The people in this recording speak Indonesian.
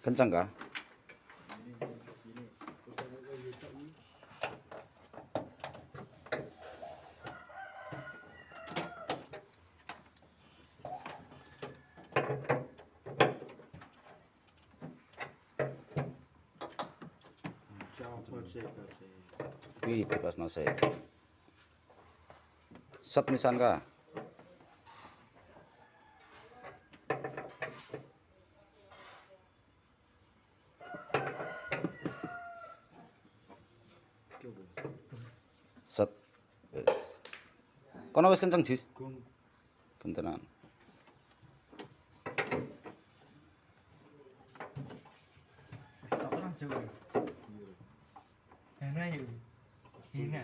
Kencang kah? Wih, pas nasi. Set misan kah? Set. Wis. Kono wis kenceng, Jis. Gentenan. Tak orang Jawa. Hina yuk. Hina.